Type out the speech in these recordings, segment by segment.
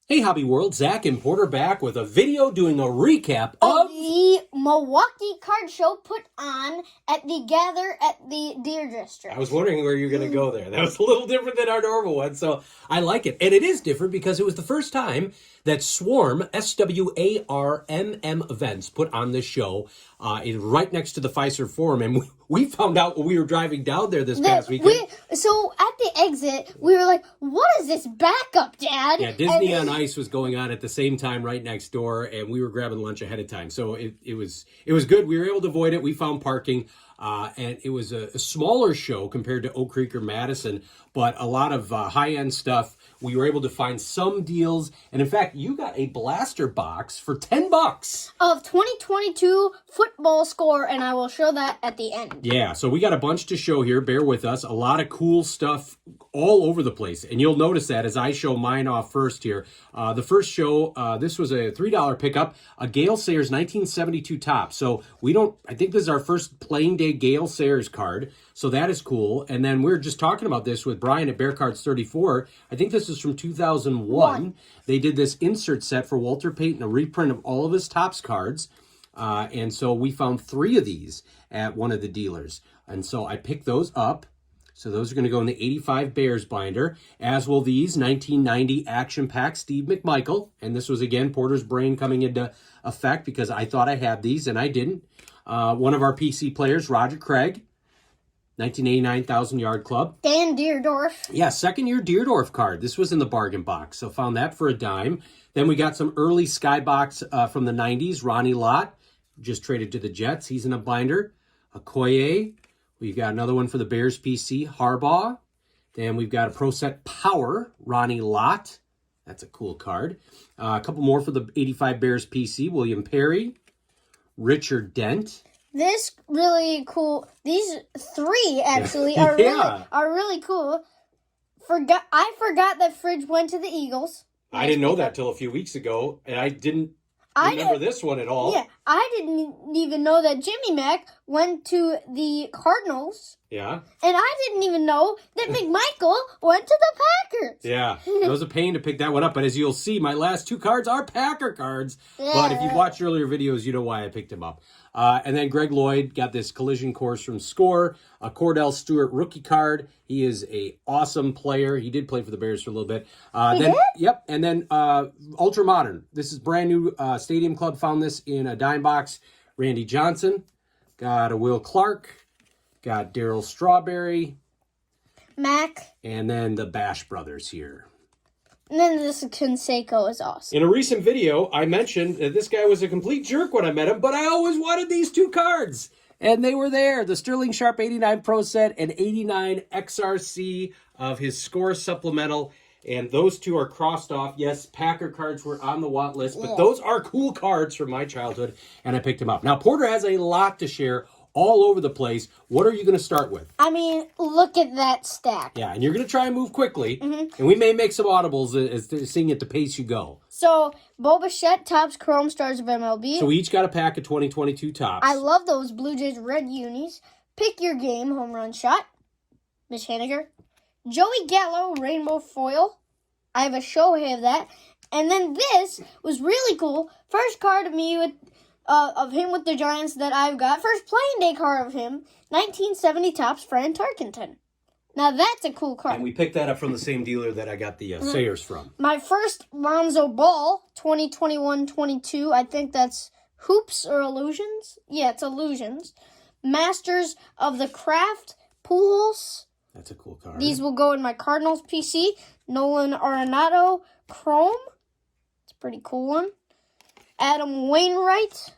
Hey Hobby World, Zach and Porter back with a video doing a recap of the Milwaukee card show put on at the Gather at the Deer District. I was wondering where you were going to go there. That was a little different than our normal one, so I like it. And it is different because it was the first time that Swarm, S-W-A-R-M-M events put on this show right next to the Fiserv Forum. And we found out when we were driving down there this past weekend. So at the exit, we were like, what is this backup, Dad? Yeah, Disney on Ice was going on at the same time right next door, and we were grabbing lunch ahead of time. So it was good. We were able to avoid it. We found parking, and it was a smaller show compared to Oak Creek or Madison, but a lot of high-end stuff. We were able to find some deals, and in fact, you got a blaster box for $10 of 2022 football score, and I will show that at the end. Yeah, so we got a bunch to show here. Bear with us. A lot of cool stuff all over the place, and you'll notice that as I show mine off first here. The first show, this was a $3 pickup, a Gale Sayers 1972 top. So I think this is our first playing day Gale Sayers card. So that is cool. And then we're just talking about this with Brian at Bear Cards 34. I think this is from 2001. They did this insert set for Walter Payton, a reprint of all of his Topps cards. And so we found 3 of these at one of the dealers. And so I picked those up. So those are going to go in the 85 Bears binder, as will these 1990 Action Pack Steve McMichael. And this was, again, Porter's brain coming into effect because I thought I had these, and I didn't. One of our PC players, Roger Craig, 1989 1,000-Yard Club. Dan Deerdorf. Yeah, second-year Deerdorf card. This was in the bargain box, so found that for a dime. Then we got some early Skybox from the 90s. Ronnie Lott, just traded to the Jets. He's in a binder. Okoye. We've got another one for the Bears PC, Harbaugh. Then we've got a Pro Set Power, Ronnie Lott. That's a cool card. A couple more for the 85 Bears PC, William Perry, Richard Dent. This really cool. These 3 actually are really cool. I forgot that Fridge went to the Eagles. I didn't know that till a few weeks ago, and I didn't remember this one at all. Yeah, I didn't even know that Jimmy Mack went to the Cardinals. Yeah. And I didn't even know that McMichael went to the Packers. Yeah, it was a pain to pick that one up. But as you'll see, my last 2 cards are Packer cards. Yeah. But if you've watched earlier videos, you know why I picked them up. And then Greg Lloyd got this collision course from Score, a Cordell Stewart rookie card. He is a awesome player. He did play for the Bears for a little bit. Yep. And then Ultra Modern. This is brand new. Stadium Club found this in a dime box. Randy Johnson. Got a Will Clark. Got Darryl Strawberry. Mac. And then the Bash Brothers here. And then this Canseco is awesome. In a recent video, I mentioned that this guy was a complete jerk when I met him, but I always wanted these 2 cards. And they were there. The Sterling Sharp 89 Pro Set and 89 XRC of his Score Supplemental. And those 2 are crossed off. Yes, Packer cards were on the want list, but those are cool cards from my childhood, and I picked them up. Now, Porter has a lot to share all over the place. What are you going to start with? I mean, look at that stack. Yeah, and you're going to try and move quickly, and we may make some audibles as seeing at the pace you go. So, Bo Bichette, Topps Chrome Stars of MLB. So we each got a pack of 2022 Topps. I love those Blue Jays red unis. Pick Your Game home run shot. Mitch Haniger. Joey Gallo Rainbow Foil. I have a Shohei of that. And then this was really cool. First card of me with of him with the Giants that I've got. First playing day card of him, 1970 Topps Fran Tarkenton. Now that's a cool card. And we picked that up from the same dealer that I got the Sayers from. My first Lonzo Ball, 2021-22. I think that's Hoops or Illusions? Yeah, it's Illusions. Masters of the Craft, Pujols. That's a cool card. These will go in my Cardinals PC. Nolan Arenado, Chrome. It's a pretty cool one. Adam Wainwright.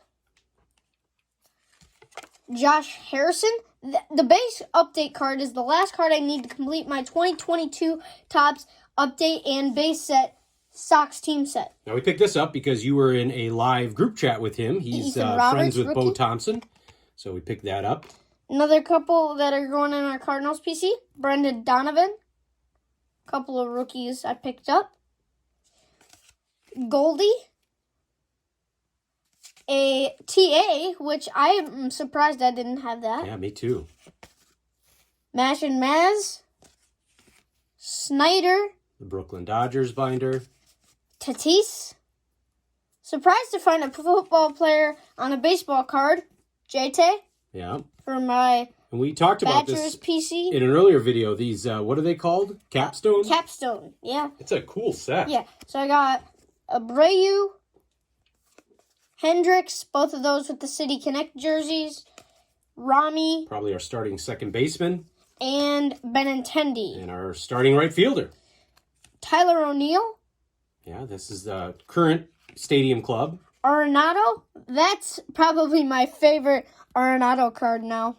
Josh Harrison. The base update card is the last card I need to complete my 2022 Topps update and base set Sox team set. Now, we picked this up because you were in a live group chat with him. He's friends with Bo Thompson, so we picked that up. Another couple that are going in our Cardinals PC. Brendan Donovan. Couple of rookies I picked up. Goldie. A TA, which I am surprised I didn't have that. Yeah, me too. Mash and Maz. Snyder. The Brooklyn Dodgers binder. Tatis. Surprised to find a football player on a baseball card. JT. Yeah. For my And we talked about Badgers this PC. in an earlier video. These, what are they called? Capstone? Capstone, yeah. It's a cool set. Yeah, so I got Abreu, Hendricks, both of those with the City Connect jerseys, Rami, Probably our starting second baseman. and Benintendi. And our starting right fielder. Tyler O'Neill, Yeah, this is the current Stadium Club. Arenado. That's probably my favorite Arenado card now.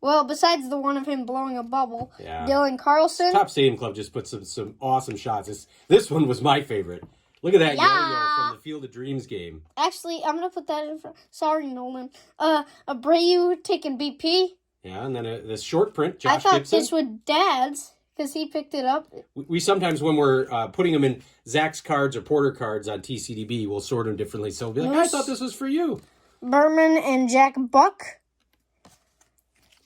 Well, besides the one of him blowing a bubble. Yeah. Dylan Carlson. Top Stadium Club just put some awesome shots. This one was my favorite. Look at that yo-yo from the Field of Dreams game. Actually, I'm going to put that in front. Sorry, Nolan. Abreu taking BP. Yeah, and then this short print, Josh I thought Gibson. this was Dad's because he picked it up. We sometimes, when we're putting them in Zach's cards or Porter cards on TCDB, we'll sort them differently. So we'll be like, I thought this was for you. Berman and Jack Buck.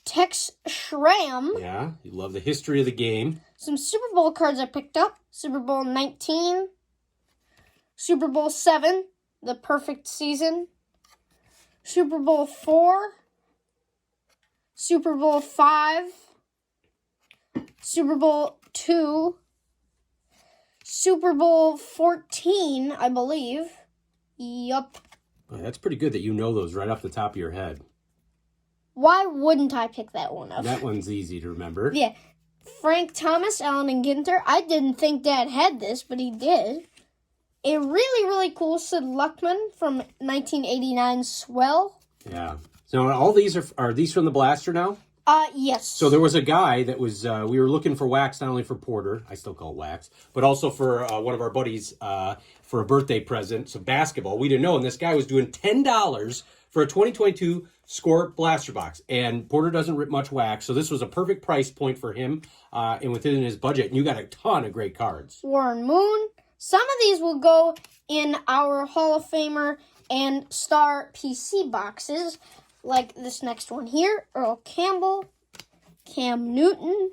Tex Schramm. Yeah, you love the history of the game. Some Super Bowl cards I picked up. Super Bowl 19. Super Bowl 7. The perfect season. Super Bowl 4. Super Bowl 5. Super Bowl 2. Super Bowl 14, I believe. Yup. Boy, that's pretty good that you know those right off the top of your head. Why wouldn't I pick that one up? That one's easy to remember. Yeah. Frank Thomas, Allen and Ginter. I didn't think Dad had this, but he did. A really, really cool Sid Luckman from 1989 Swell. Yeah. So all these are these from the Blaster now? Yes. So there was a guy that was, we were looking for wax, not only for Porter, I still call it wax, but also for one of our buddies for a birthday present, some basketball. We didn't know, and this guy was doing $10 for a 2022 Score Blaster box. And Porter doesn't rip much wax, so this was a perfect price point for him and within his budget. And you got a ton of great cards. Warren Moon. Some of these will go in our Hall of Famer and Star PC boxes, like this next one here. Earl Campbell, Cam Newton,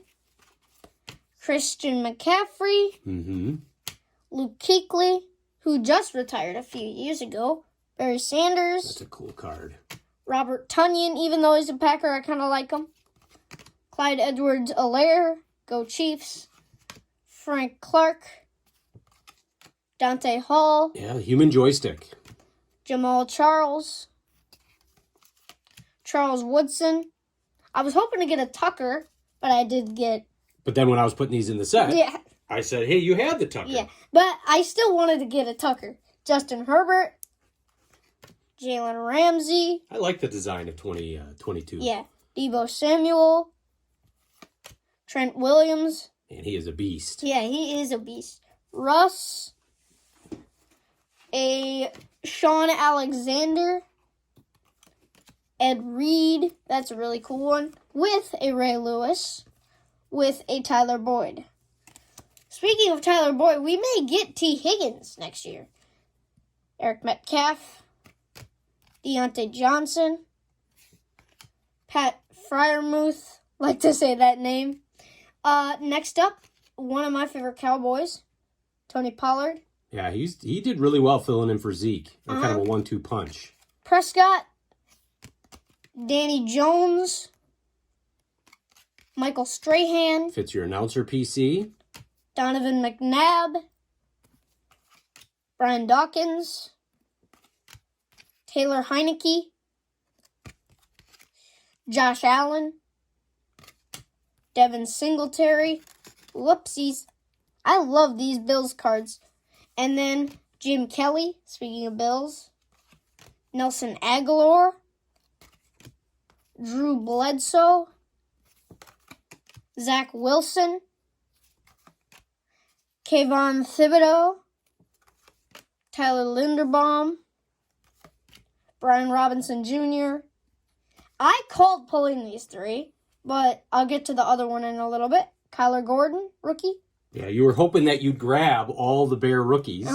Christian McCaffrey, Luke Kuechly, who just retired a few years ago, Barry Sanders. That's a cool card. Robert Tunyon, even though he's a Packer, I kind of like him. Clyde Edwards-Helaire, go Chiefs. Frank Clark. Dante Hall. Yeah, the human joystick. Jamal Charles. Charles Woodson. I was hoping to get a Tucker, but I did get... But then when I was putting these in the set, Yeah, I said, hey, you had the Tucker. yeah. But I still wanted to get a Tucker. Justin Herbert. Jalen Ramsey. I like the design of 2022. Yeah. Deebo Samuel. Trent Williams. And he is a beast. Yeah, he is a beast. Russ. A Sean Alexander. Ed Reed. That's a really cool one. With a Ray Lewis. With a Tyler Boyd. Speaking of Tyler Boyd, we may get T. Higgins next year. Eric Metcalf. Deontay Johnson. Pat Fryermuth. Like to say that name. Next up, one of my favorite Cowboys. Tony Pollard. Yeah, he did really well filling in for Zeke. Kind of a 1-2 punch. Prescott. Danny Jones. Michael Strahan. Fits your announcer PC. Donovan McNabb. Brian Dawkins. Taylor Heineke. Josh Allen. Devin Singletary. Whoopsies. I love these Bills cards. And then Jim Kelly, speaking of Bills. Nelson Aguilar. Drew Bledsoe. Zach Wilson. Kayvon Thibodeau. Tyler Linderbaum. Brian Robinson Jr. I called pulling these three, but I'll get to the other one in a little bit. Kyler Gordon, rookie. Yeah, you were hoping that you'd grab all the Bear rookies.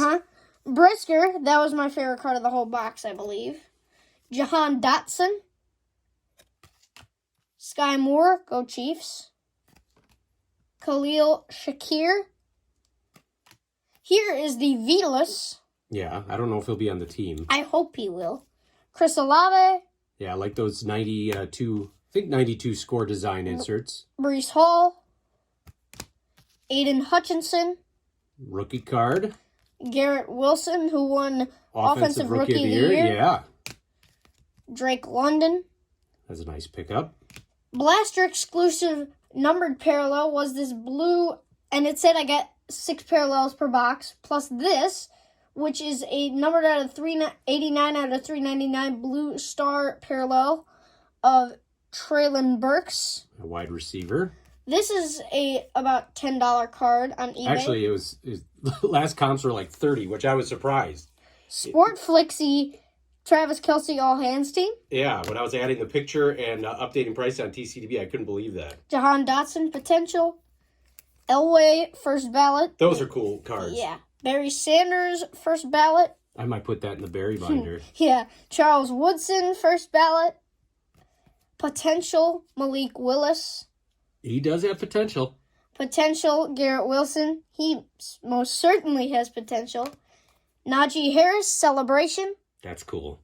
Brisker, that was my favorite card of the whole box, I believe. Jahan Dotson. Sky Moore, go Chiefs. Khalil Shakir. Here is the Velas. Yeah, I don't know if he'll be on the team. I hope he will. Chris Olave. Yeah, I like those 92, I think 92 score design inserts. Brees Hall. Aiden Hutchinson. Rookie card. Garrett Wilson, who won Offensive Rookie of the Year. Yeah, Drake London. that's a nice pickup. Blaster exclusive numbered parallel was this blue, and it said I got 6 parallels per box, plus this, which is a numbered out of 389 out of 399 blue star parallel of Traylon Burks. A wide receiver. This is a about $10 card on eBay. Actually, it was last comps were like 30, which I was surprised. Sport Flixie Travis Kelce All Hands Team. Yeah, when I was adding the picture and updating price on TCDB, I couldn't believe that. Jahan Dotson Potential. Elway First Ballot. Those are cool cards. Yeah. Barry Sanders First Ballot. I might put that in the Barry binder. Yeah. Charles Woodson First Ballot. Potential Malik Willis. He does have potential. Potential Garrett Wilson. He most certainly has potential. Najee Harris Celebration. That's cool.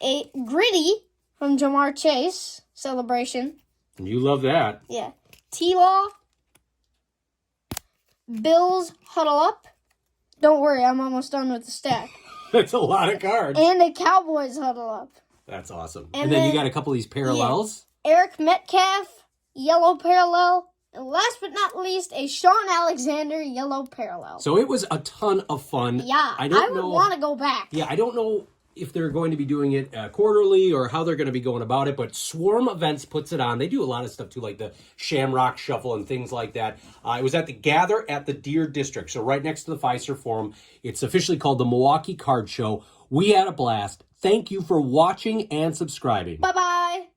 A Gritty from Jamar Chase Celebration. And you love that. Yeah. T-Law. Bills Huddle Up. Don't worry, I'm almost done with the stack. That's a lot of cards. And a Cowboys Huddle Up. That's awesome. And then you then- got a couple of these parallels. Yeah. Eric Metcalf, Yellow Parallel. And last but not least, a Sean Alexander Yellow Parallel. So it was a ton of fun. Yeah, I would want to go back. Yeah, I don't know if they're going to be doing it quarterly or how they're going to be going about it, but Swarm Events puts it on. They do a lot of stuff too, like the Shamrock Shuffle and things like that. It was at the Gather at the Deer District, so right next to the Pfizer Forum. It's officially called the Milwaukee Card Show. We had a blast. Thank you for watching and subscribing. Bye-bye.